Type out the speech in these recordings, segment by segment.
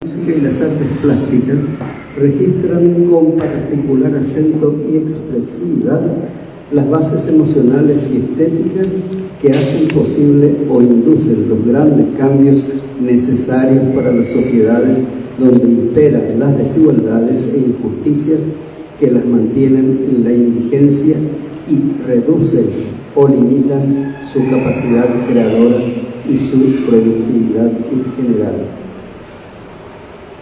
música y las artes plásticas registran con particular acento y expresividad las bases emocionales y estéticas que hacen posible o inducen los grandes cambios necesarios para las sociedades donde imperan las desigualdades e injusticias que las mantienen en la indigencia y reducen o limitan su capacidad creadora y su productividad en general.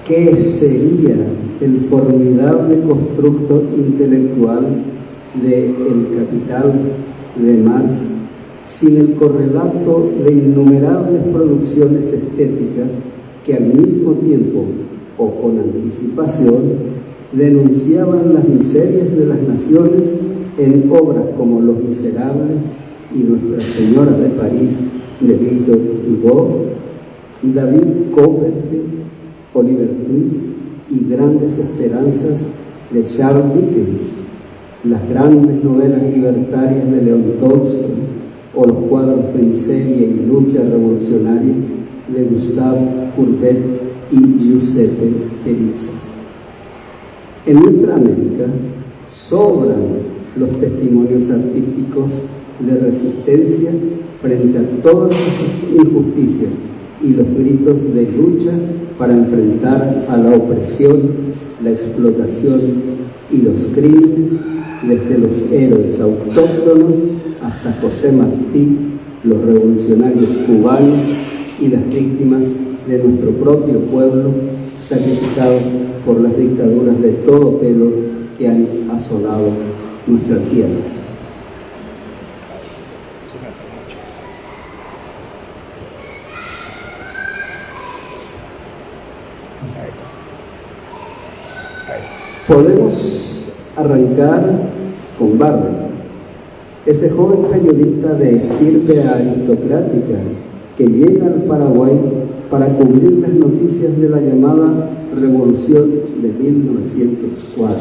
¿Qué sería el formidable constructo intelectual de El Capital de Marx sin el correlato de innumerables producciones estéticas que al mismo tiempo o con anticipación denunciaban las miserias de las naciones en obras como Los Miserables y Nuestra Señora de París de Victor Hugo, David Copperfield, Oliver Twist y Grandes Esperanzas de Charles Dickens, las grandes novelas libertarias de León Tolstoy o los cuadros de miseria y lucha revolucionaria de Gustave Courbet y Giuseppe Perizza. En nuestra América sobran los testimonios artísticos de resistencia frente a todas las injusticias y los gritos de lucha para enfrentar a la opresión, la explotación y los crímenes, desde los héroes autóctonos hasta José Martí, los revolucionarios cubanos y las víctimas de nuestro propio pueblo, sacrificados por las dictaduras de todo pelo que han asolado nuestra tierra. Podemos arrancar con Barley, ese joven periodista de estirpe aristocrática que llega al Paraguay para cubrir las noticias de la llamada Revolución de 1904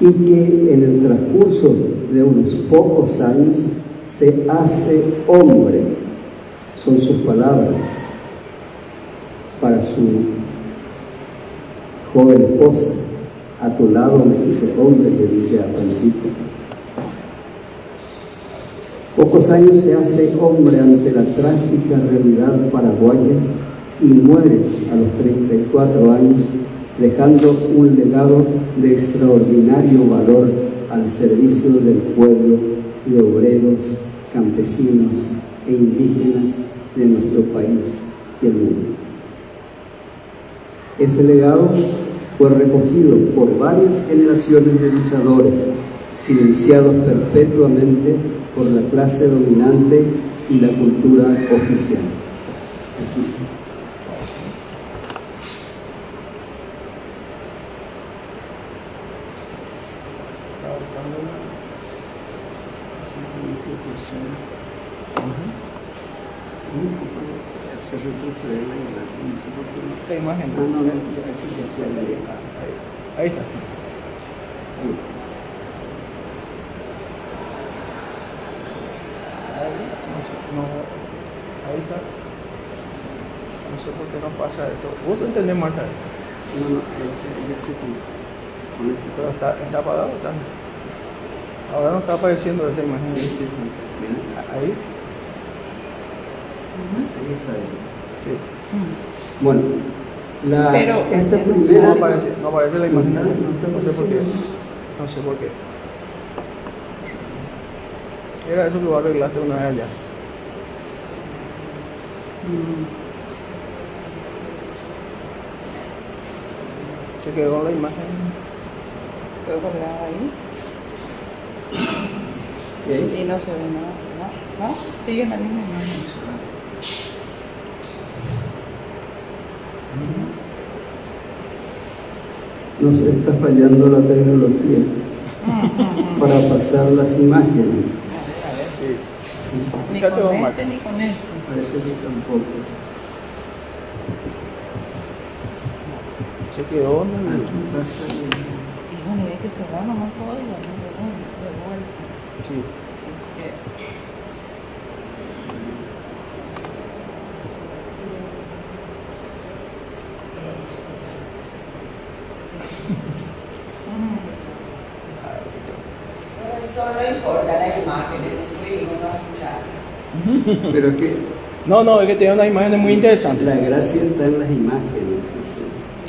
y que en el transcurso de unos pocos años se hace hombre, son sus palabras, para su joven esposa. A tu lado me hice hombre, le dice a Panchito. Pocos años se hace hombre ante la trágica realidad paraguaya y muere a los 34 años, dejando un legado de extraordinario valor al servicio del pueblo, de obreros, campesinos e indígenas de nuestro país y el mundo. Ese legado fue recogido por varias generaciones de luchadores, silenciados perpetuamente por la clase dominante y la cultura oficial. Se retrocede la imagen, no sé por qué. Esta imagen. Ahí está. Ahí está. No sé por qué no pasa esto. ¿Vos entendés, Marta? No, ya sé que. Pero está apagado. Ahora no está apareciendo esa imagen. Sí. Ahí. Ahí está. Sí. Bueno, Pero esta No primera... aparece la imagen. No está No sé por qué. No sé por qué. Era eso que vos arreglaste una vez allá. Se quedó la imagen. Quedó colgada ahí ¿Y ahí? y no se ve nada. ¿No? Sigue en la misma imagen. Nos está fallando la tecnología para pasar las imágenes. A ver. Sí. Ni Muchacho, con Marta. este ni con este. Parece que tampoco. Se quedó en el... Aquí pasa Y bueno, y hay que cerrar nomás todo y de vuelta. Sí. Es que Eso no importa la imagen, eso no va a escuchar. Pero que No, es que tiene unas imágenes muy interesantes. la gracia está en las imágenes.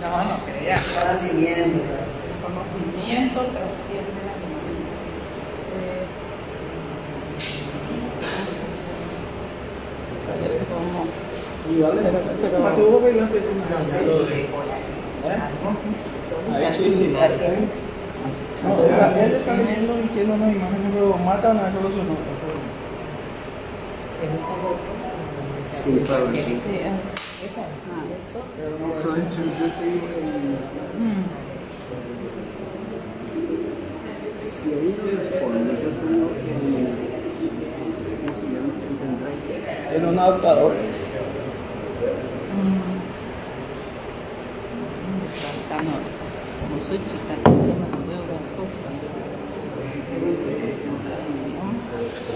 No, no creas. Conocimiento. El conocimiento trasciende la imagen. Parece como. Y vale, Pero- Mateo Bailante es No una. sé si por ahí. Ahí sí. No, él está leyendo y tiene unas imágenes, pero Marta no eso solucionó. Sí, Pablo. Sí, esa, eso. Eso es, yo te digo, si ahí no responde, yo tengo ¿cómo se llama? El pendrive. Tiene un adaptador. Como soy chica, se me olvidó una cosa.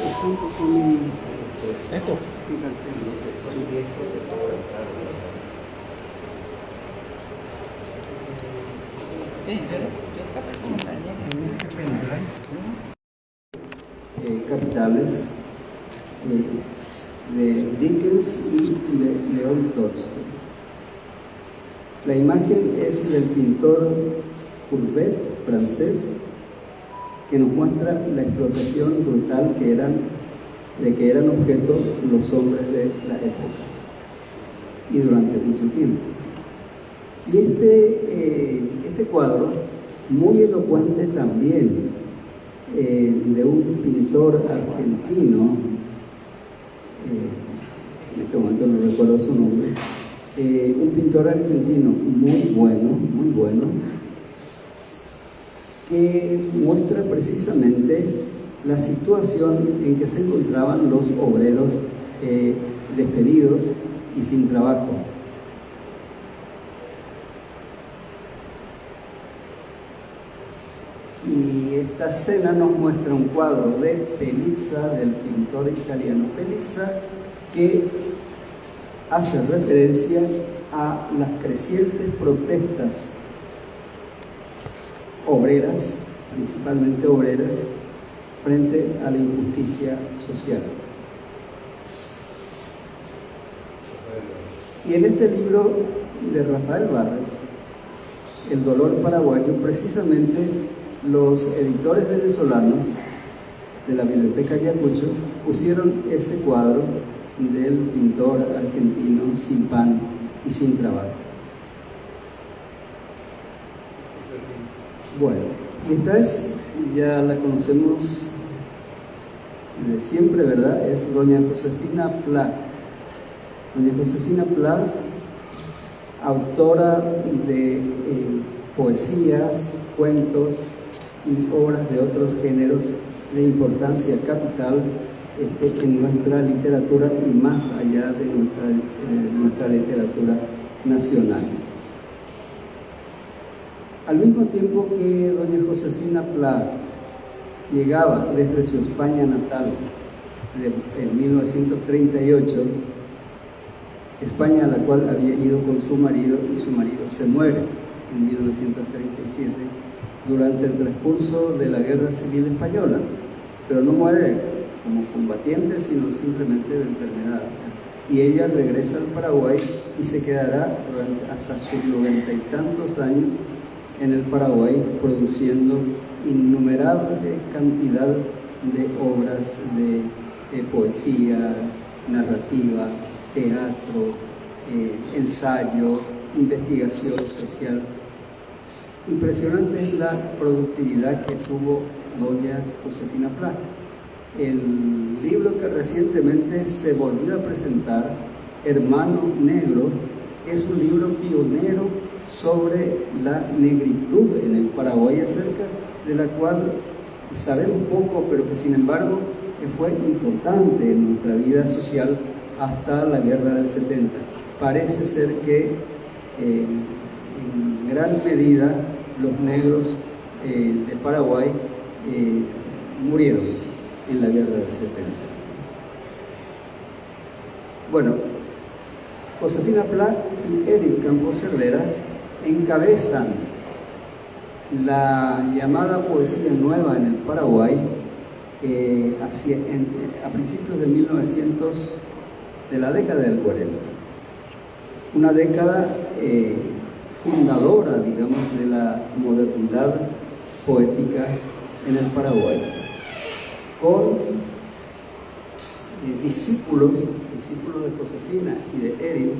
Es un poco mi... Esto. Sí, yo te recomendaría que Capitales de Dickens y de León Tolstoy. La imagen es del pintor Courbet, francés, que nos muestra la explotación brutal de que eran objeto los hombres de la época y durante mucho tiempo. Y este cuadro, muy elocuente también, de un pintor argentino, en este momento no recuerdo su nombre, un pintor argentino muy bueno, que muestra precisamente la situación en que se encontraban los obreros despedidos y sin trabajo. Y esta escena nos muestra un cuadro de Pelizza, del pintor italiano Pelizza, que hace referencia a las crecientes protestas obreras, principalmente obreras, frente a la injusticia social. Y en este libro de Rafael Barres, El dolor paraguayo, precisamente los editores venezolanos de la Biblioteca Ayacucho pusieron ese cuadro del pintor argentino sin pan y sin trabajo. Bueno, y esta es, ya la conocemos de siempre, ¿verdad? Es doña Josefina Pla. Doña Josefina Pla, autora de poesías, cuentos y obras de otros géneros de importancia capital en nuestra literatura y más allá de nuestra literatura nacional. Al mismo tiempo que doña Josefina Pla llegaba desde su España natal en 1938, España a la cual había ido con su marido, y su marido se muere en 1937 durante el transcurso de la Guerra Civil Española, pero no muere como combatiente, sino simplemente de enfermedad. Y ella regresa al Paraguay y se quedará hasta sus 90 y tantos años en el Paraguay, produciendo innumerable cantidad de obras de poesía, narrativa, teatro, ensayo, investigación social. Impresionante es la productividad que tuvo doña Josefina Pla. El libro que recientemente se volvió a presentar, Hermano Negro, es un libro pionero sobre la negritud en el Paraguay, acerca de la cual sabemos poco, pero que sin embargo fue importante en nuestra vida social hasta la Guerra del 70. Parece ser que en gran medida los negros de Paraguay murieron en la Guerra del 70. Bueno, Josefina Pla y Eric Campos Cervera encabezan la llamada poesía nueva en el Paraguay, a principios de 1900, de la década del 40. Una década fundadora, digamos, de la modernidad poética en el Paraguay, con discípulos de Josefina y de Eric,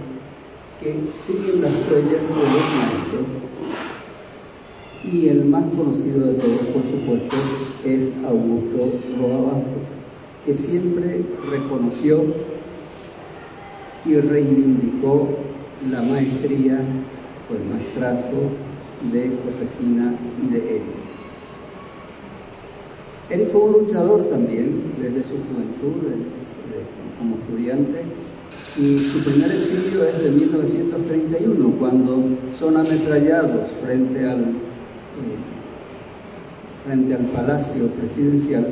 que siguen las huellas de los maestros, y el más conocido de todos, por supuesto, es Augusto Roa Bastos, que siempre reconoció y reivindicó la maestría o el maestrazgo de Josefina y de Eric. Eric fue un luchador también desde su juventud, como estudiante, y su primer exilio es de 1931, cuando son ametrallados frente al Palacio Presidencial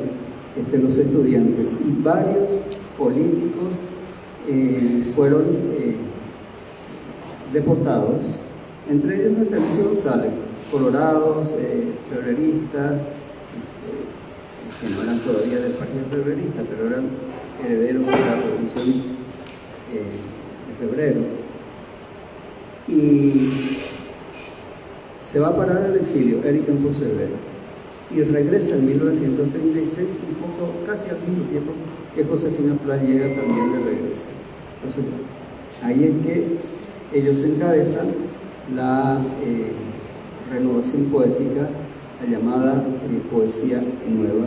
los estudiantes, y varios políticos fueron deportados, entre ellos Natalio González, colorados, febreristas, que no eran todavía del Partido Febrerista, pero eran herederos de la Revolución de Febrero. Y se va a parar al exilio Eric Campos Cervera y regresa en 1936, casi al mismo tiempo que Josefina Pla llega también de regreso. Entonces, ahí es que ellos encabezan la renovación poética, la llamada poesía nueva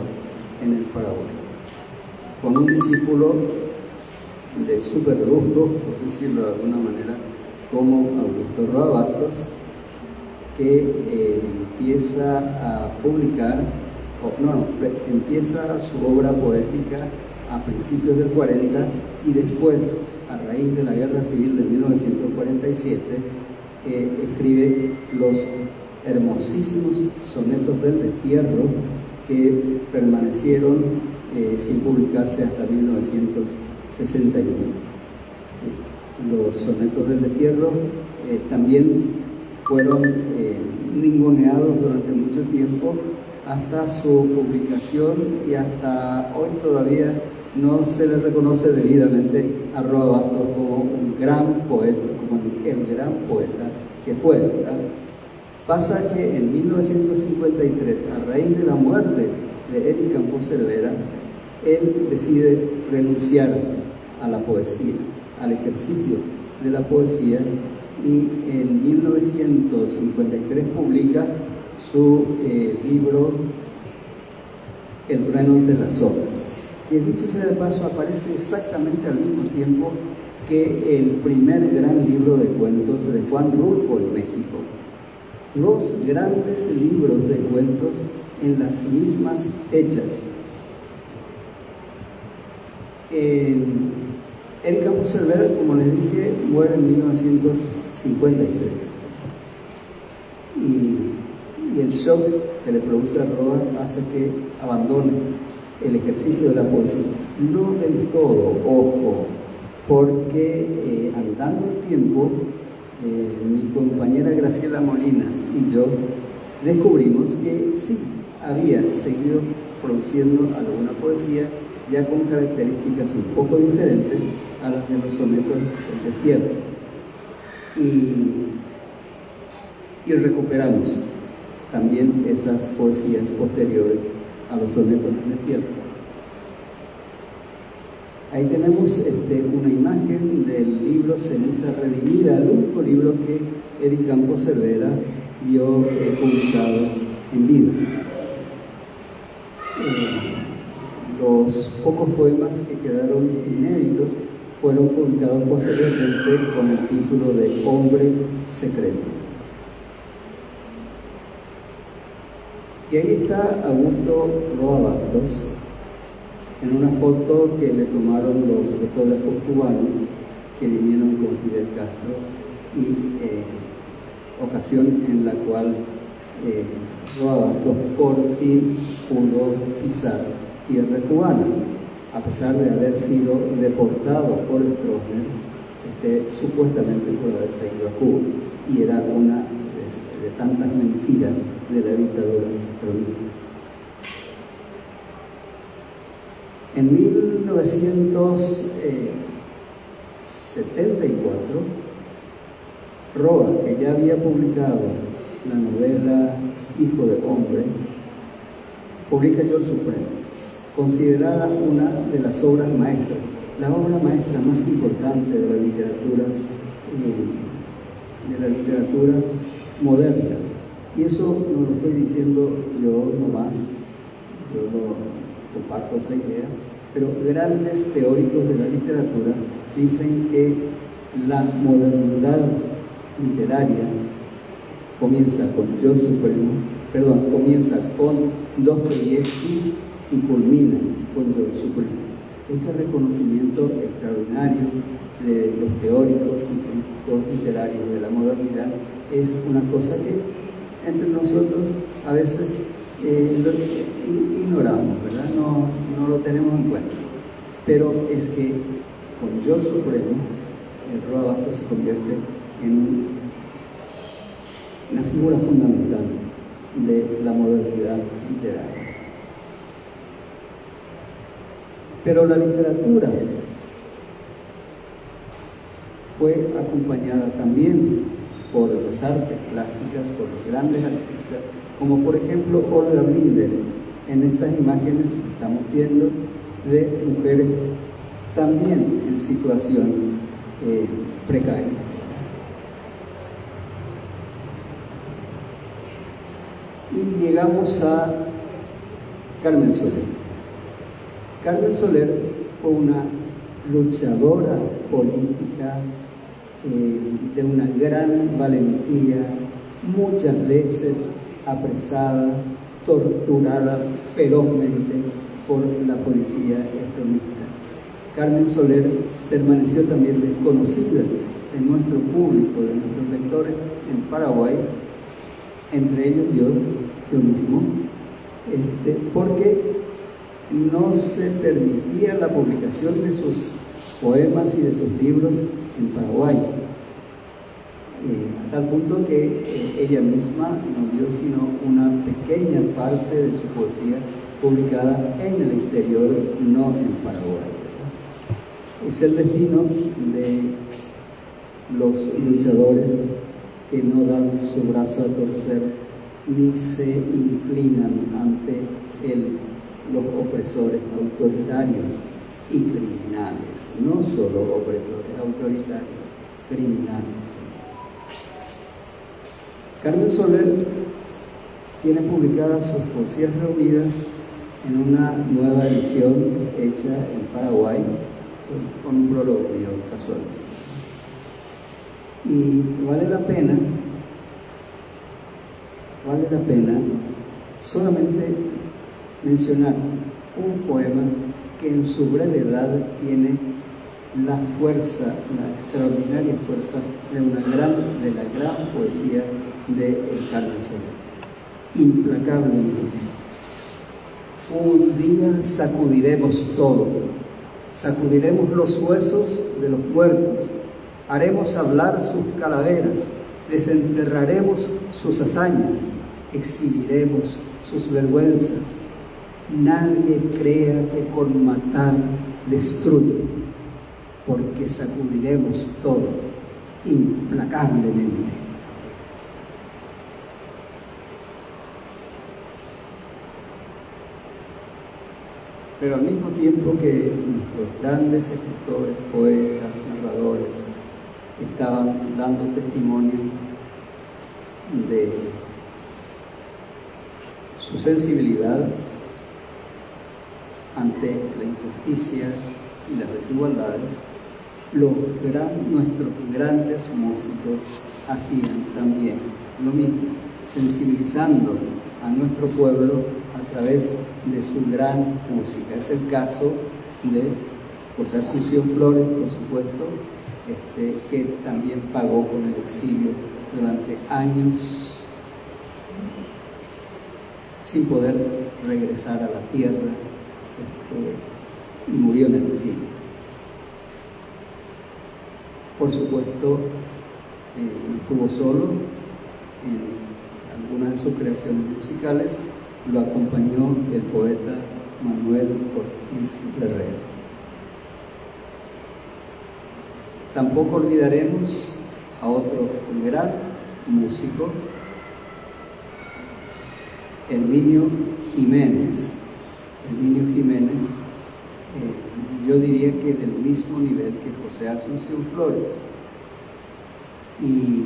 en el Paraguay, con un discípulo de súper lujo, por decirlo de alguna manera, como Augusto Roa Bastos, que empieza a publicar, empieza su obra poética a principios del 40, y después, a raíz de la Guerra Civil de 1947, escribe los hermosísimos sonetos del destierro, que permanecieron sin publicarse hasta 1961. Los sonetos del destierro también fueron ninguneados durante mucho tiempo, hasta su publicación, y hasta hoy todavía no se le reconoce debidamente a Roa Bastos como un gran poeta, como el gran poeta que fue, ¿verdad? Pasa que en 1953, a raíz de la muerte de Eric Campos Cervera, él decide renunciar a la poesía, al ejercicio de la poesía, y en 1953 publica su libro El trueno de las horas, que dicho sea de paso aparece exactamente al mismo tiempo que el primer gran libro de cuentos de Juan Rulfo en México. Dos grandes libros de cuentos en las mismas fechas. Eric Campos Cervera, como les dije, muere en 1953. Y el shock que le produce a Roa hace que abandone el ejercicio de la poesía. No del todo, ojo, porque andando el tiempo, mi compañera Graciela Molinas y yo descubrimos que sí había seguido produciendo alguna poesía, ya con características un poco diferentes a las de los sonetos del destierro. Y recuperamos también esas poesías posteriores a los sonetos del destierro. Ahí tenemos una imagen del libro Ceniza Redimida, el único libro que Eric Campos Cervera vio publicado en vida. Los pocos poemas que quedaron inéditos fueron publicados posteriormente con el título de Hombre Secreto. Y ahí está Augusto Roa Bastos, en una foto que le tomaron los fotógrafos cubanos que vinieron con Fidel Castro, y ocasión en la cual Roa Bastos por fin pudo pisar tierra cubana, a pesar de haber sido deportado por Stroessner, supuestamente por haberse ido a Cuba, y era una tantas mentiras de la dictadura peronista. En 1974, Roa, que ya había publicado la novela Hijo de Hombre, publica Yo el Supremo, considerada una de las obras maestras, la obra maestra más importante de la literatura moderna. Y eso no lo estoy diciendo yo nomás, yo no comparto esa idea, pero grandes teóricos de la literatura dicen que la modernidad literaria comienza con Yo el Supremo, comienza con Dostoyevsky y culmina con Yo el Supremo. Este reconocimiento extraordinario de los teóricos y críticos literarios de la modernidad es una cosa que entre nosotros a veces lo ignoramos, ¿verdad? No lo tenemos en cuenta. Pero es que con Yo el Supremo, Roa Bastos se convierte en una figura fundamental de la modernidad literaria. Pero la literatura fue acompañada también por las artes plásticas, por los grandes artistas, como por ejemplo Olga Blinder, en estas imágenes que estamos viendo de mujeres también en situación precaria. Y llegamos a Carmen Soler. Carmen Soler fue una luchadora política de una gran valentía, muchas veces apresada, torturada ferozmente por la policía estronista. Carmen Soler permaneció también desconocida de nuestro público, de nuestros lectores en Paraguay, entre ellos yo mismo, porque no se permitía la publicación de sus poemas y de sus libros en Paraguay, a tal punto que ella misma no vio sino una pequeña parte de su poesía publicada en el exterior, no en Paraguay. Es el destino de los luchadores que no dan su brazo a torcer ni se inclinan ante los opresores autoritarios y criminales, no solo opresores autoritarios, criminales. Carmen Soler tiene publicadas sus poesías reunidas en una nueva edición hecha en Paraguay con un prólogo mío casual. Y vale la pena solamente mencionar un poema que en su brevedad tiene la fuerza, la extraordinaria fuerza de la gran poesía de Carmen Soler. Implacablemente. Un día sacudiremos todo, sacudiremos los huesos de los muertos, haremos hablar sus calaveras, desenterraremos sus hazañas, exhibiremos sus vergüenzas. Nadie crea que con matar destruye, porque sacudiremos todo implacablemente. Pero al mismo tiempo que nuestros grandes escritores, poetas, narradores estaban dando testimonio de su sensibilidad ante la injusticia y las desigualdades, nuestros grandes músicos hacían también lo mismo, sensibilizando a nuestro pueblo a través de su gran música. Es el caso de José Asunción Flores, por supuesto, que también pagó con el exilio durante años sin poder regresar a la tierra, y murió en el exilio. Por supuesto, estuvo solo en algunas de sus creaciones musicales lo acompañó el poeta Manuel Ortiz Herrera. Tampoco olvidaremos a otro gran músico, Herminio Jiménez. Herminio Jiménez, yo diría que del mismo nivel que José Asunción Flores. Y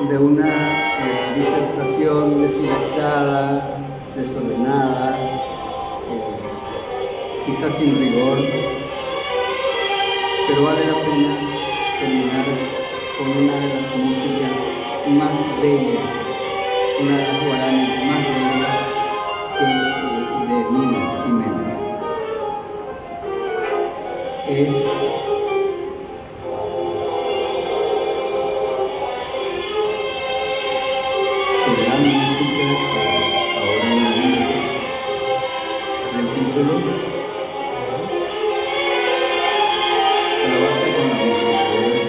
de una disertación deshilachada, desordenada, quizás sin rigor, pero vale la pena terminar con una de las músicas más bellas, una de las guaranas más bellas de Herminio Jiménez. Es música ahora en la vida del título, pero basta con la música, ¿verdad?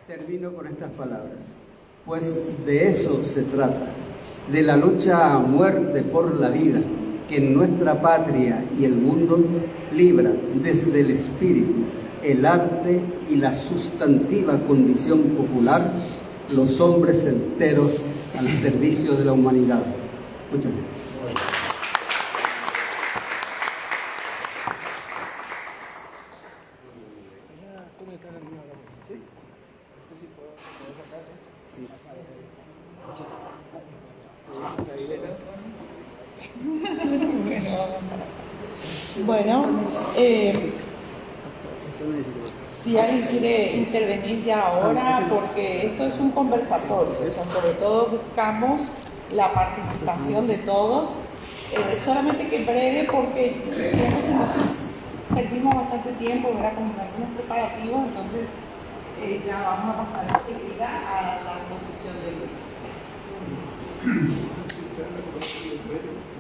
Termino con estas palabras. Pues de eso se trata, de la lucha a muerte por la vida, que en nuestra patria y el mundo libra desde el espíritu, el arte y la sustantiva condición popular, los hombres enteros al servicio de la humanidad. Muchas gracias. Bueno, si alguien quiere intervenir ya ahora, porque esto es un conversatorio, o sea, sobre todo buscamos la participación de todos, solamente que breve, porque perdimos bastante tiempo, ¿verdad? Con algunos preparativos, entonces ya vamos a pasar enseguida a la exposición de Luis.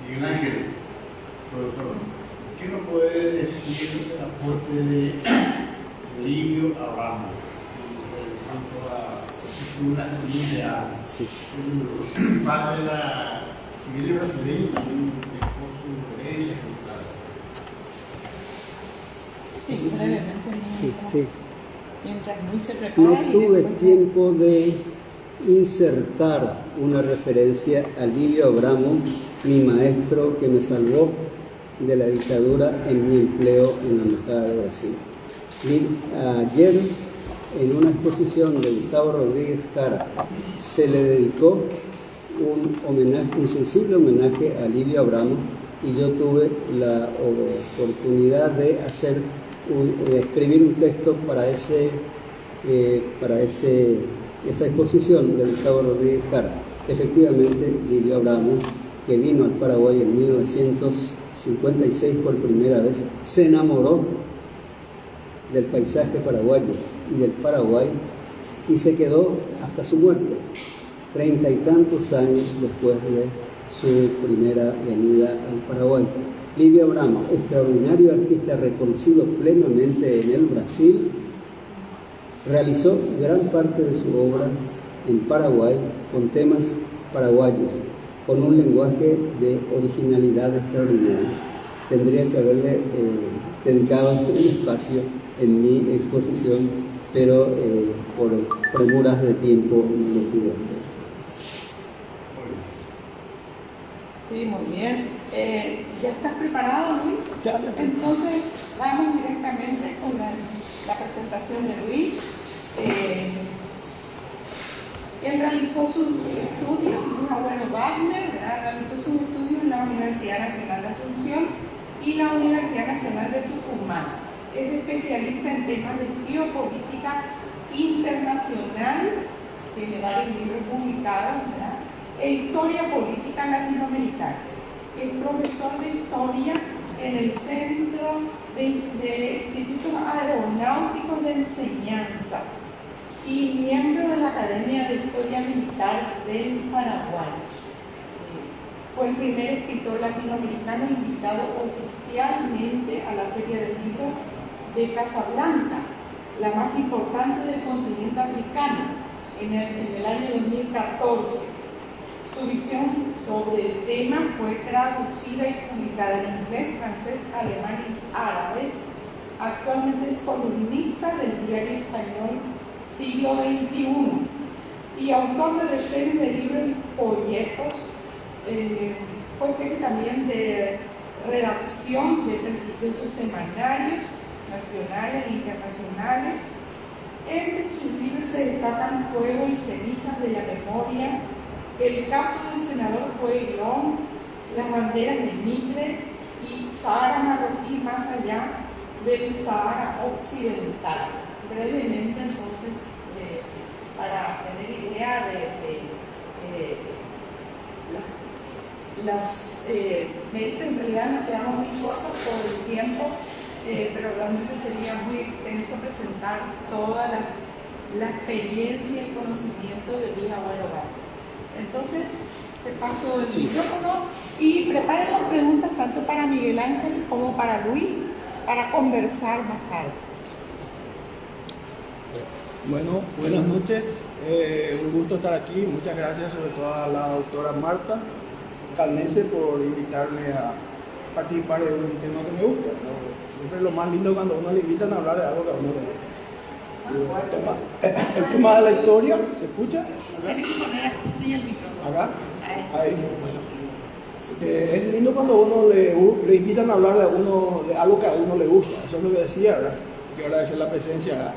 Miguel Ángel, profesor, ¿qué nos puede decir el aporte de Livio Abramo en cuanto a una ideal? Sí. El padre de la iglesia brasileña también dejó su herencia cultural. Sí, brevemente. Sí, sí. Mientras Luis se prepara. No tuve tiempo de insertar una referencia a Livio Abramo, mi maestro que me salvó de la dictadura en mi empleo en la Embajada de Brasil. Ayer, en una exposición de Gustavo Rodríguez Cara, se le dedicó un sensible homenaje a Livio Abramo, y yo tuve la oportunidad de escribir un texto para esa exposición de Gustavo Rodríguez Cara. Efectivamente, Livio Abramo, que vino al Paraguay en 1956 por primera vez, se enamoró del paisaje paraguayo y del Paraguay y se quedó hasta su muerte, 30 y tantos años después de su primera venida al Paraguay. Livio Abramo, extraordinario artista reconocido plenamente en el Brasil, realizó gran parte de su obra en Paraguay con temas paraguayos, con un lenguaje de originalidad extraordinaria. Tendría que haberle dedicado un espacio en mi exposición, pero por premuras de tiempo no lo pude hacer. Sí, muy bien. ¿Ya estás preparado, Luis? Ya. Entonces, vamos directamente con la presentación de Luis. Él realizó sus estudios, Luis Agüero Wagner, realizó sus estudios en la Universidad Nacional de Asunción y la Universidad Nacional de Tucumán. Es especialista en temas de geopolítica internacional, tiene varios libros publicados, ¿verdad? E historia política latinoamericana. Es profesor de historia en el Centro de Institutos Aeronáuticos de Enseñanza y miembro de la Academia de Historia Militar del Paraguay. Fue el primer escritor latinoamericano invitado oficialmente a la Feria del Libro de Casablanca, la más importante del continente africano, en el año 2014. Su visión sobre el tema fue traducida y publicada en inglés, francés, alemán y árabe. Actualmente es columnista del diario español Siglo XXI y autor de decenas de libros y folletos. Fue jefe también de redacción de prestigiosos semanarios nacionales e internacionales. Entre sus libros se destacan Fuego y cenizas de la memoria, El caso del senador Pueyrón, Las banderas de Mitre y Sahara marroquí más allá del Sahara occidental. Brevemente, entonces, para tener idea los méritos, en realidad nos quedamos muy cortos por el tiempo, pero realmente sería muy extenso presentar toda la experiencia y el conocimiento de Luis Agüero Wagner. Entonces, te paso el micrófono y preparen las preguntas tanto para Miguel Ángel como para Luis para conversar más tarde. Bueno, buenas noches. Un gusto estar aquí. Muchas gracias sobre todo a la doctora Marta Canese por invitarme a participar de un tema que me gusta. Siempre es lo más lindo cuando uno le invitan a hablar de algo que a uno le gusta. El tema de la historia, ¿se escucha? Tienes que poner así el micrófono. ¿Acá? Ahí. Es lindo cuando uno le invitan a hablar de algo que a uno le gusta. Eso es lo que decía, ¿verdad? Quiero agradecer la presencia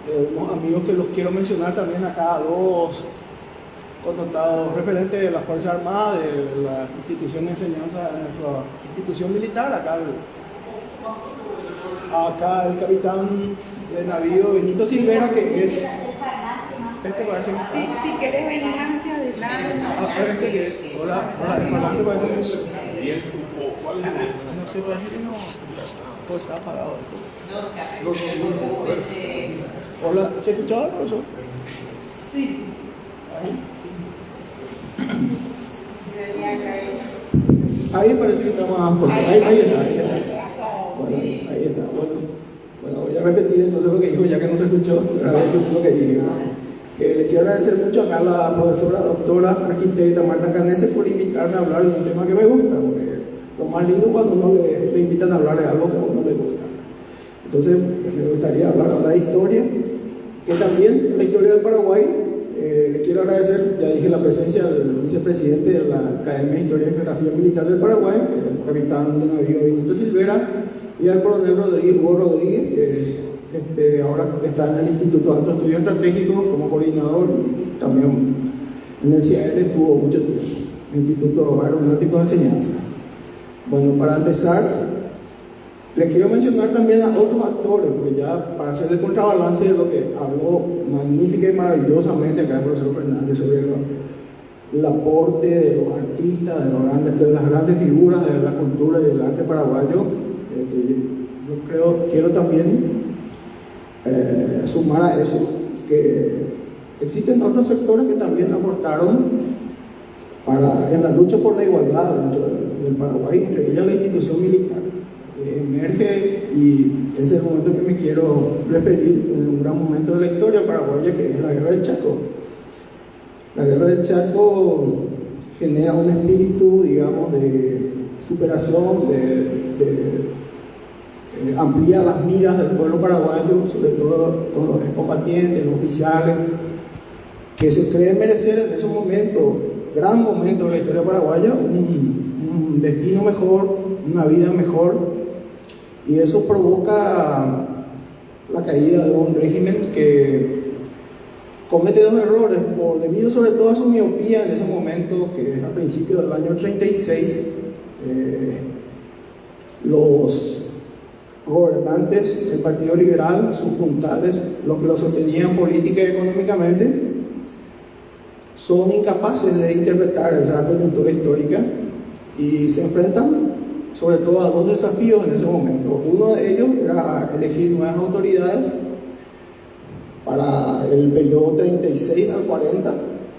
de unos amigos que los quiero mencionar también acá, dos connotados referentes de las Fuerzas Armadas, de la institución de enseñanza de nuestra institución militar, acá el capitán de navío Benito Silvera, que es... Este parece que... Sí, si querés venir hacia adelante. Hola, el parlante parece que... No sé, parece que no... Todo está apagado. Hola, ¿se escuchaba, profesor? Sí. Ahí parece que está más fuerte. Ahí está. Bueno, ahí está. Bueno, voy a repetir entonces lo que dijo, ya que no se escuchó, pero lo que dije. Que le quiero agradecer mucho acá a la profesora, doctora, arquitecta Marta Canese por invitarme a hablar de un tema que me gusta, porque lo más lindo es cuando uno le invitan a hablar de algo que a uno le gusta. Entonces, me gustaría hablar ahora de historia, que también la historia del Paraguay le quiero agradecer, ya dije, la presencia del vicepresidente de la Academia de Historia y Geografía Militar del Paraguay, el capitán de navío Benito Silvera, y al coronel Hugo Rodríguez, que ahora está en el Instituto de Altos Estudios Estratégicos como coordinador, y también en el CIAL estuvo mucho tiempo, el Instituto Aeronáutico de Enseñanza. Bueno, para empezar, les quiero mencionar también a otros actores, porque ya para hacer el contrabalance de lo que habló magnífica y maravillosamente acá el profesor Fernández sobre el aporte de los artistas, de las grandes figuras de la cultura y del arte paraguayo. Yo quiero también sumar a eso que existen otros sectores que también aportaron en la lucha por la igualdad dentro del Paraguay, entre ellas la institución militar, que emerge, y ese es el momento que me quiero referir, en un gran momento de la historia paraguaya, que es la Guerra del Chaco. La Guerra del Chaco genera un espíritu, digamos, de superación, amplía las miras del pueblo paraguayo, sobre todo con los excombatientes, los oficiales, que se creen merecer en ese momento, gran momento de la historia paraguaya, un destino mejor, una vida mejor, y eso provoca la caída de un régimen que comete dos errores, debido sobre todo a su miopía en ese momento, que es a principios del año 36, los gobernantes del Partido Liberal, sus puntales, los que lo sostenían política y económicamente, son incapaces de interpretar esa coyuntura histórica y se enfrentan sobre todo a dos desafíos en ese momento. Uno de ellos era elegir nuevas autoridades para el periodo 36 al 40,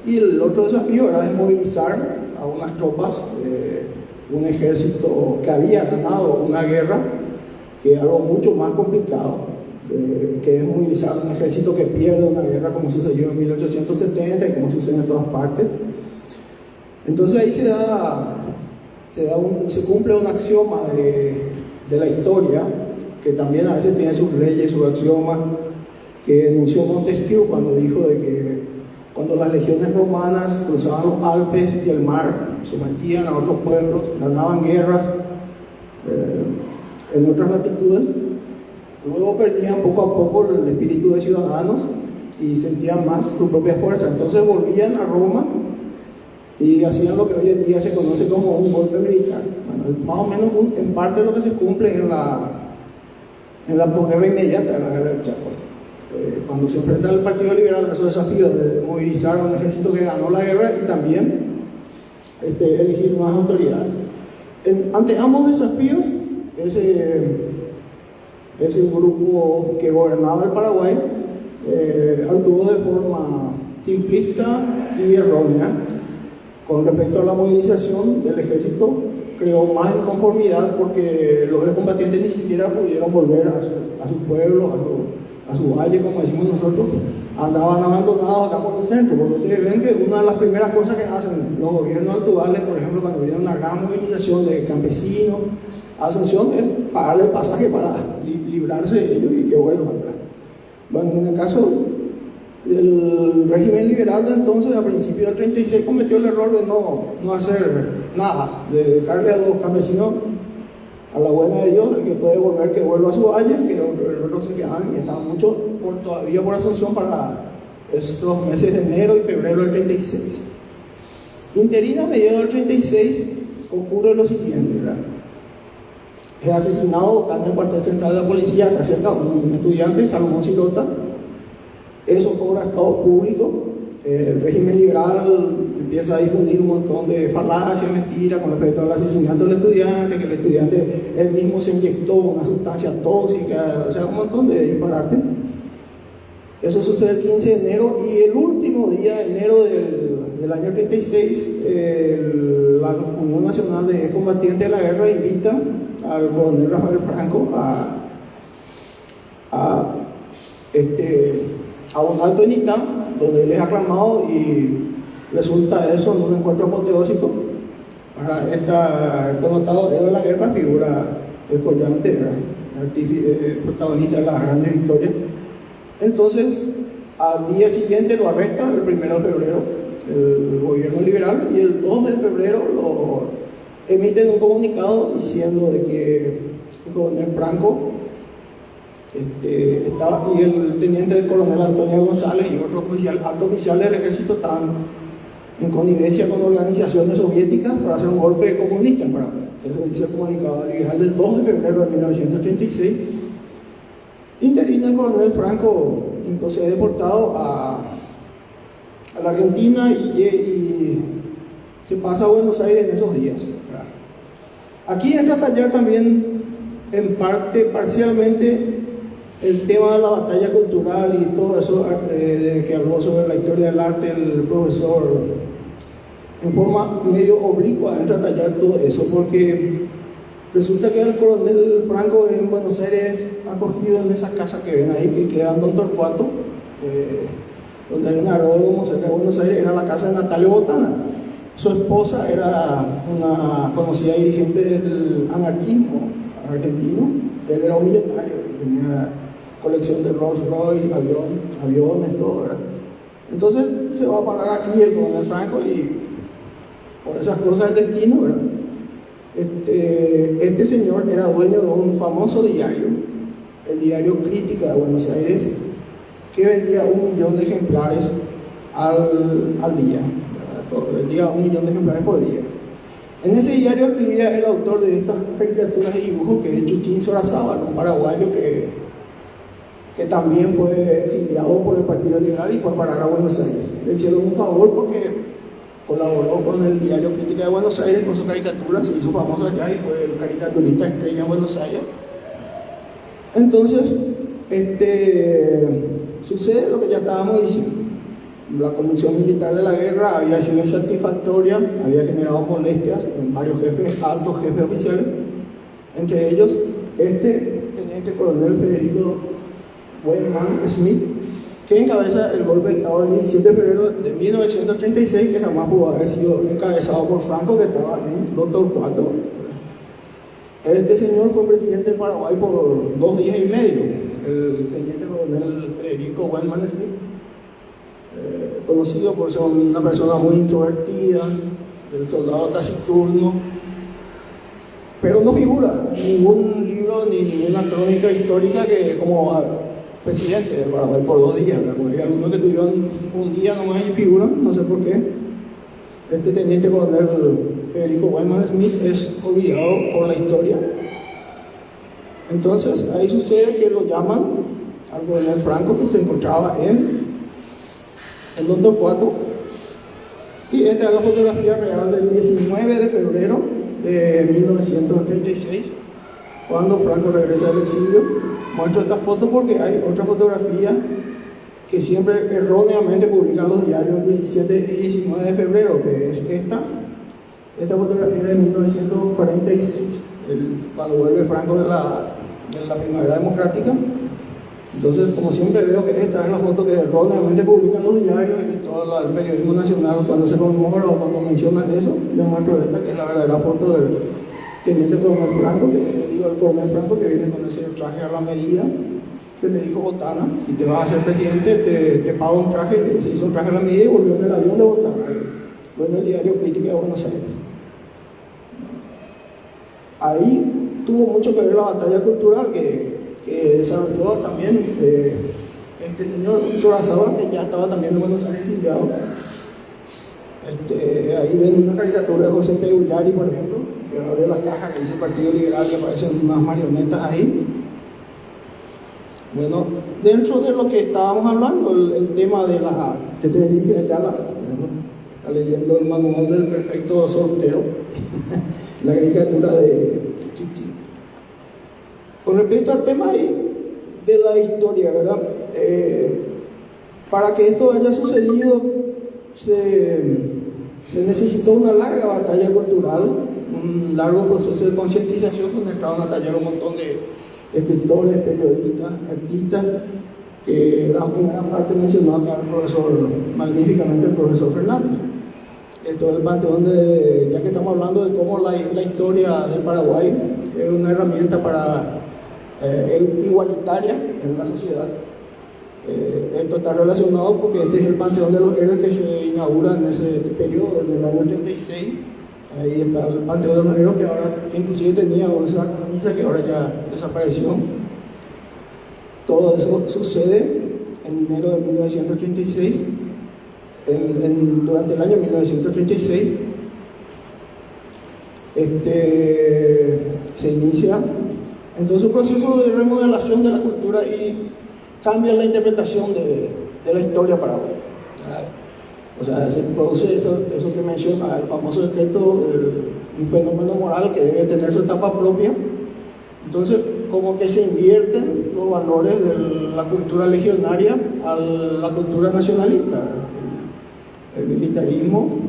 y el otro desafío era desmovilizar a unas tropas, un ejército que había ganado una guerra, que es algo mucho más complicado que desmovilizar un ejército que pierde una guerra, como sucedió en 1870 y como sucede en todas partes. Entonces ahí se cumple un axioma de la historia, que también a veces tiene sus leyes, sus axiomas, que denunció Montesquieu cuando dijo de que cuando las legiones romanas cruzaban los Alpes y el mar, sometían a otros pueblos, ganaban guerras en otras latitudes, luego perdían poco a poco el espíritu de ciudadanos y sentían más su propia fuerza. Entonces volvían a Roma y hacían lo que hoy en día se conoce como un golpe militar. Bueno, más o menos en parte lo que se cumple en la posguerra inmediata de la Guerra del Chaco. Cuando se enfrenta el Partido Liberal a esos desafíos de movilizar a un ejército que ganó la guerra y también elegir nuevas autoridades. Ante ambos desafíos, ese grupo que gobernaba el Paraguay actuó de forma simplista y errónea con respecto a la movilización del ejército. Creó más inconformidad porque los combatientes ni siquiera pudieron volver a su pueblo, a su valle, como decimos nosotros. Andaban abandonados acá por el centro, porque ustedes ven que una de las primeras cosas que hacen los gobiernos actuales, por ejemplo, cuando viene una gran movilización de campesinos a Asunción, es pagarle el pasaje para librarse de ellos y que vuelvan. Bueno, en el caso del régimen liberal de entonces, a principios del 36, cometió el error de no hacer nada, de dejarle a los campesinos a la buena de Dios, el que puede volver, que vuelva a su valle, que otros se quedan y estaban mucho todavía por Asunción para estos meses de enero y febrero del 36. Interina a mediados del 36 ocurre lo siguiente, ¿verdad? Es asesinado en el cuartel central de la policía, acá cerca, un estudiante, Salomón Silota. Eso cobra estado público. El régimen liberal empieza a difundir un montón de falacias, mentiras con respecto al asesinato del estudiante, que el estudiante él mismo se inyectó una sustancia tóxica, o sea, un montón de disparates. Eso sucede el 15 de enero, y el último día de enero del año 36, la Unión Nacional de Combatientes de la Guerra invita al coronel Rafael Franco a un alto en Itán, donde él es aclamado, y resulta eso en un encuentro apoteósico para el connotado héroe de la guerra, figura descollante, protagonista de las grandes victorias. Entonces Al día siguiente lo arrestan, el 1 de febrero, el gobierno liberal, y el 2 de febrero lo emiten un comunicado diciendo de que el coronel Franco estaba, y el teniente del coronel Antonio González y otro alto oficial del ejército estaban en connivencia con organizaciones soviéticas para hacer un golpe comunista en Paraguay. Eso dice el comunicado liberal del 2 de febrero de 1936. Interino el coronel Franco entonces deportado a la Argentina y se pasa a Buenos Aires en esos días. Aquí entra a tallar también, en parte, parcialmente, el tema de la batalla cultural y todo eso de que habló sobre la historia del arte el profesor, en forma medio oblicua entra a tallar todo eso, porque resulta que el coronel Franco en Buenos Aires acogido en esa casa que ven ahí, que queda en Don Torcuato, donde hay un aeródromo cerca de Buenos Aires, era la casa de Natalio Botana. Su esposa era una conocida dirigente del anarquismo argentino. Él era un millonario, tenía colección de Rolls Royce, aviones, todo, ¿verdad? Entonces se va a parar aquí el coronel Franco y por esas cosas del destino, ¿verdad? Este señor era dueño de un famoso diario, el diario Crítica de Buenos Aires, que vendía 1 millón de ejemplares al día. Vendía 1 millón de ejemplares por día. En ese diario escribía el autor de estas caricaturas de dibujo, que es Chuchín Sorazábal, un paraguayo que también fue exiliado por el Partido Liberal y fue a parar a Buenos Aires. Le hicieron un favor porque colaboró con el diario Crítica de Buenos Aires con sus caricaturas, se hizo famoso allá y fue el caricaturista estrella en Buenos Aires. Entonces, sucede lo que ya estábamos diciendo. La conducción militar de la guerra había sido insatisfactoria, había generado molestias en varios altos jefes oficiales, entre ellos teniente coronel Federico Weinman Smith, que encabeza el golpe de Estado del 17 de febrero de 1936, que jamás pudo haber sido encabezado por Franco, que estaba en Don Torcuato. Este señor fue presidente de Paraguay por 2 días y medio, el teniente coronel Federico Weinman Smith, conocido por ser una persona muy introvertida, el soldado taciturno, pero no figura en ningún libro ni ninguna crónica histórica que como presidente de Paraguay por 2 días, ¿verdad? Porque hay algunos que tuvieron un día nomás y figuran, no sé por qué. Este teniente coronel Federico Weinman Smith es olvidado por la historia. Entonces ahí sucede que lo llaman al coronel Franco, que se encontraba en Don Torcuato, y esta es la fotografía real del 19 de febrero de 1936, cuando Franco regresa del exilio. Muestro esta foto porque hay otra fotografía que siempre erróneamente publican los diarios 17 y 19 de febrero, que es esta fotografía de 1946, cuando vuelve Franco de la primavera democrática. Entonces, como siempre veo que esta es la foto que erróneamente publican los diarios y todo el periodismo nacional, cuando se conmemora o cuando mencionan eso, les muestro esta, que es la verdadera foto del teniente coronel Franco, el coronel Franco que viene con ese traje a la medida, que le dijo Botana: si te vas a ser presidente, te pago un traje. Se hizo un traje a la medida y volvió en el avión de Botana. Fue en el diario Crítica de Buenos Aires. Ahí tuvo mucho que ver la batalla cultural que desarrolló también este señor Sorazábal, que ya estaba también en Buenos Aires exiliado. Ahí ven una caricatura de José Tegullari, por ejemplo, que abre la caja que dice Partido Liberal, que aparecen unas marionetas ahí. Bueno, dentro de lo que estábamos hablando, el tema de la tetralogía de Ayala, está leyendo el manual del perfecto soltero, la caricatura de Chichi. Con respecto al tema de la historia, ¿verdad? Para que esto haya sucedido, se necesitó una larga batalla cultural, un largo proceso de concientización donde estaban a tallar un montón de escritores, periodistas, artistas, que en gran parte mencionó acá magníficamente el profesor Fernández. Esto es el panteón ya que estamos hablando de cómo la historia del Paraguay es una herramienta igualitaria en la sociedad. Esto está relacionado porque este es el Panteón de los Héroes que se inaugura en ese periodo, en el año 36. Ahí está el Panteón de los Héroes que ahora inclusive tenía esa camisa que ahora ya desapareció. Todo eso sucede en enero de 1936. Durante el año 1936 se inicia entonces un proceso de remodelación de la cultura y cambia la interpretación de la historia paraguaya. O sea, se produce eso que menciona el famoso decreto, un fenómeno moral que debe tener su etapa propia. Entonces, como que se invierten los valores de la cultura legionaria a la cultura nacionalista. El militarismo,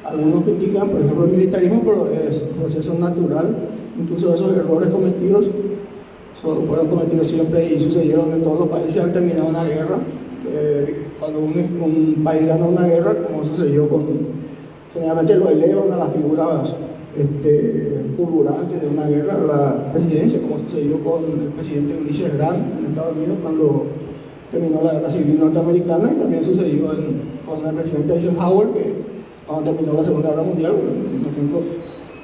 algunos critican, por ejemplo, el militarismo, pero es un proceso natural. Incluso esos errores cometidos fueron cometidos siempre y sucedieron en todos los países al terminar una guerra. Cuando un país gana una guerra, como sucedió generalmente lo elevan a las figuras fulgurantes de una guerra, a la presidencia, como sucedió con el presidente Ulysses Grant en Estados Unidos cuando terminó la guerra civil norteamericana, y también sucedió con el presidente Eisenhower, que cuando terminó la Segunda Guerra Mundial, por ejemplo,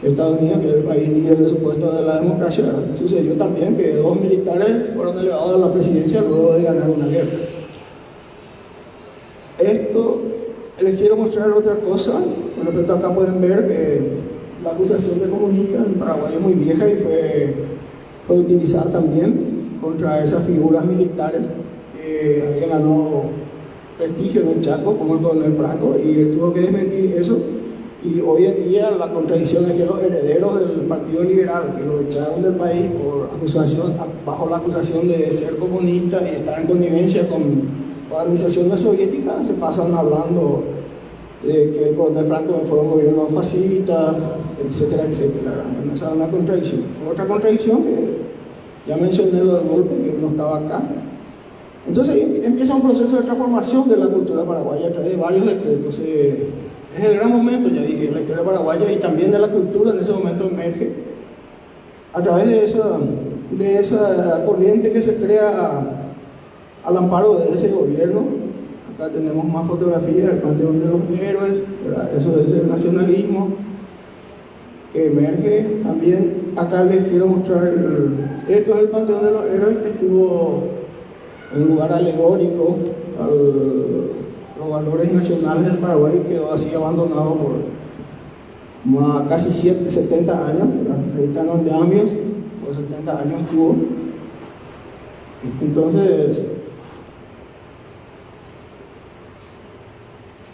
Estados Unidos, que es el país líder de supuesto de la democracia, sucedió también que 2 militares fueron elevados a la presidencia luego de ganar una guerra. Esto, les quiero mostrar otra cosa. Con respecto a acá pueden ver que la acusación de comunista en Paraguay es muy vieja y fue utilizada también contra esas figuras militares que habían ganado prestigio en el Chaco, como el coronel Franco, y él tuvo que desmentir eso. Y hoy en día la contradicción es que los herederos del Partido Liberal, que lo echaron del país bajo la acusación de ser comunista y estar en connivencia con la administración soviética, se pasan hablando de que el coronel Franco fue un gobierno fascista, etcétera, etcétera. Bueno, esa es una contradicción. Otra contradicción que ya mencioné lo del golpe, que no estaba acá. Entonces empieza un proceso de transformación de la cultura paraguaya a través de varios decretos. Es el gran momento, ya dije, la historia paraguaya y también de la cultura en ese momento emerge a través de esa corriente que se crea al amparo de ese gobierno. Acá tenemos más fotografías del Panteón de los Héroes, ¿verdad? Eso es el nacionalismo que emerge. También acá les quiero mostrar, esto es el Panteón de los Héroes, que estuvo en un lugar alegórico a los valores nacionales del Paraguay, quedó así abandonado por casi 70 años, ahí están los andamios, por 70 años estuvo. Entonces,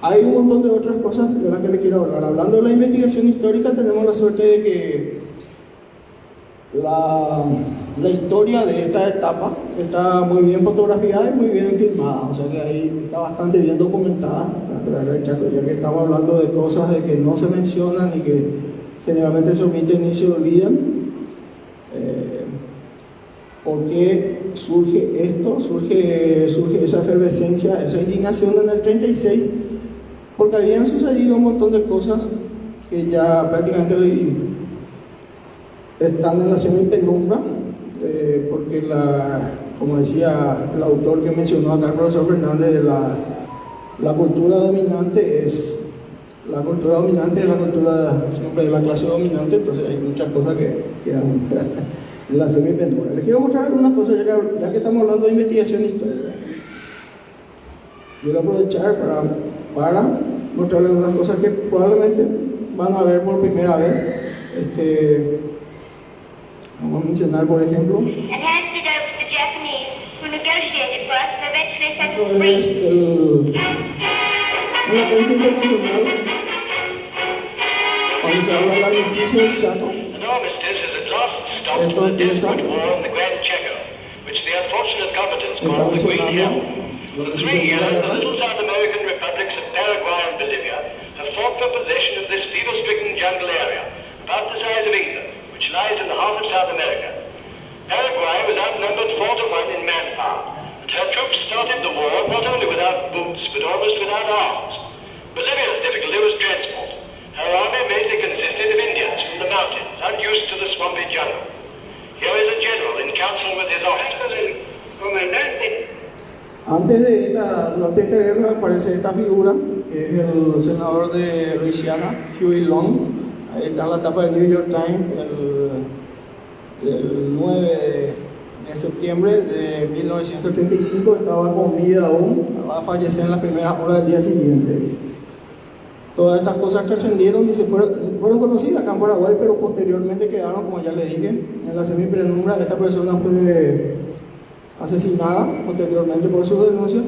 hay un montón de otras cosas de las que le quiero hablar. Hablando de la investigación histórica, tenemos la suerte de que la historia de esta etapa está muy bien fotografiada y muy bien filmada, o sea que ahí está bastante bien documentada, ya que estamos hablando de cosas de que no se mencionan y que generalmente se omiten y se olvidan. ¿Por qué surge esto? Surge esa efervescencia, esa indignación en el 36, porque habían sucedido un montón de cosas que ya prácticamente están en la semipenumbra, porque como decía el autor que mencionó acá, el profesor Fernández, la cultura dominante es la cultura siempre de la clase dominante, entonces hay muchas cosas que quedan en la semipenumbra. Les quiero mostrar algunas cosas, ya que estamos hablando de investigación histórica. Quiero aprovechar para mostrarles algunas cosas que probablemente van a ver por primera vez. Vamos a mencionar, por ejemplo, una prensa internacional cuando se habla del armisticio del Chaco. Esto empieza The three years, the little South American republics of Paraguay and Bolivia have fought for possession of this fever-stricken jungle area, about the size of England, which lies in the heart of South America. Paraguay was outnumbered 4-1 in manpower, and her troops started the war not only without boots, but almost without arms. Bolivia's difficulty was transport. Her army mainly consisted of Indians from the mountains, unused to the swampy jungle. Here is a general in council with his officers. Durante esta guerra aparece esta figura, que es el senador de Luisiana, Huey Long. Ahí está en la tapa del New York Times el 9 de septiembre de 1935. Estaba con vida aún, va a fallecer en las primeras horas del día siguiente. Todas estas cosas trascendieron y se fueron conocidas acá en Paraguay, pero posteriormente quedaron, como ya le dije, en la semipenumbra. Esta persona fue asesinada posteriormente por sus denuncias.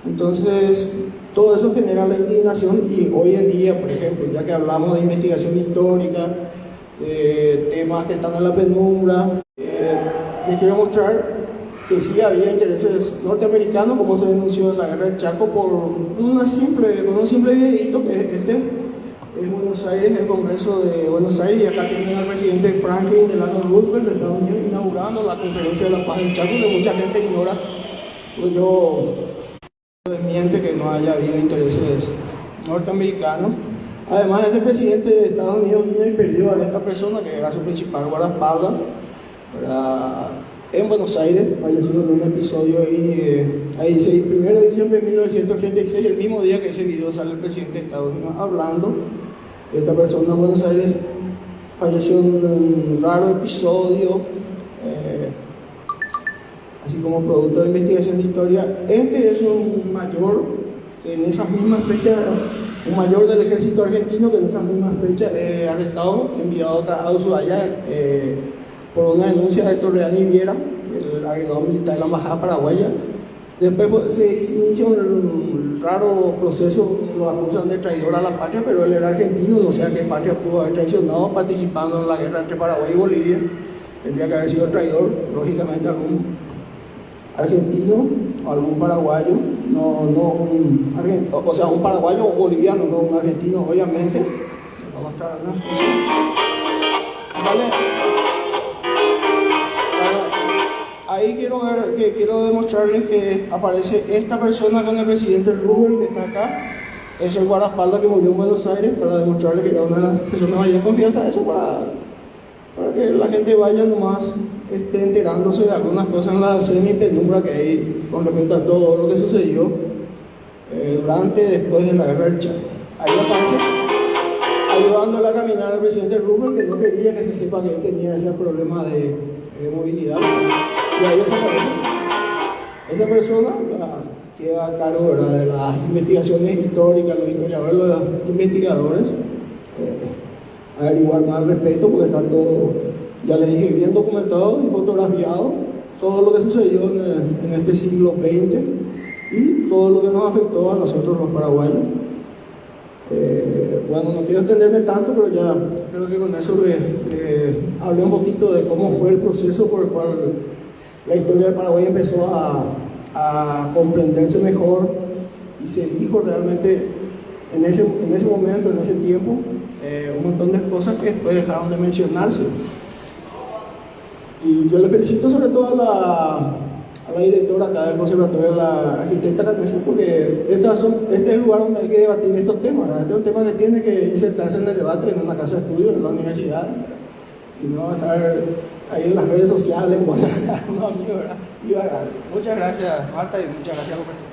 Entonces, todo eso genera la indignación y hoy en día, por ejemplo, ya que hablamos de investigación histórica, temas que están en la penumbra, les quiero mostrar que sí había intereses norteamericanos, como se denunció en la guerra del Chaco, por un simple videíto que es este. En Buenos Aires, el Congreso de Buenos Aires, y acá tienen al presidente Franklin Delano Roosevelt de Estados Unidos inaugurando la Conferencia de la Paz del Chaco, que mucha gente ignora, pues yo desmiente que no haya habido intereses norteamericanos. Además, este presidente de Estados Unidos vino y perdió a esta persona que era su principal guardaespaldas en Buenos Aires, falleció en un episodio ahí dice, el 1 de diciembre de 1986, el mismo día que ese video sale el presidente de Estados Unidos hablando. Esta persona en Buenos Aires falleció en un raro episodio, así como producto de investigación de historia. Este es un mayor en esas mismas fechas, un mayor del ejército argentino que en esas mismas fechas arrestado, enviado a Ushuaia por una denuncia de Torreani Viera, el agregado militar de la embajada paraguaya. Después se inicia un raro proceso, lo acusan de traidor a la patria, pero él era argentino, no sé a qué patria pudo haber traicionado participando en la guerra entre Paraguay y Bolivia. Tendría que haber sido traidor, lógicamente algún argentino o algún paraguayo, un paraguayo o boliviano, no un argentino, obviamente. Vamos a mostrar unas cosas. ¿Vale? Ahí quiero demostrarles que aparece esta persona con el presidente Roosevelt que está acá. Es el guardaespaldas que murió en Buenos Aires, para demostrarles que era una de las personas mayor confianza. Eso para que la gente vaya nomás enterándose de algunas cosas en la semi-penumbra que hay con respecto a todo lo que sucedió durante y después de la guerra del Chaco. Ahí aparece ayudándole a caminar al presidente Roosevelt, que no quería que se sepa que él tenía ese problema de movilidad. Y ahí desaparece. Esa persona queda a cargo, ¿verdad?, de las investigaciones históricas, los historiadores, los investigadores, averiguar más al respecto, porque está todo, ya les dije, bien documentado y fotografiado, todo lo que sucedió en este siglo XX y todo lo que nos afectó a nosotros los paraguayos. Bueno, no quiero extenderme tanto, pero ya creo que con eso hablé un poquito de cómo fue el proceso por el cual la historia del Paraguay empezó a comprenderse mejor y se dijo realmente en ese momento, en ese tiempo, un montón de cosas que después dejaron de mencionarse. Y yo le felicito sobre todo a la directora acá del conservatorio, la arquitecta Canesa, porque este es el lugar donde hay que debatir estos temas, ¿verdad? Este es un tema que tiene que insertarse en el debate en una casa de estudio, en la universidad, y no estar ahí en las redes sociales, pues, no, amigo, ¿verdad? Muchas gracias, Marta, y muchas gracias por participar.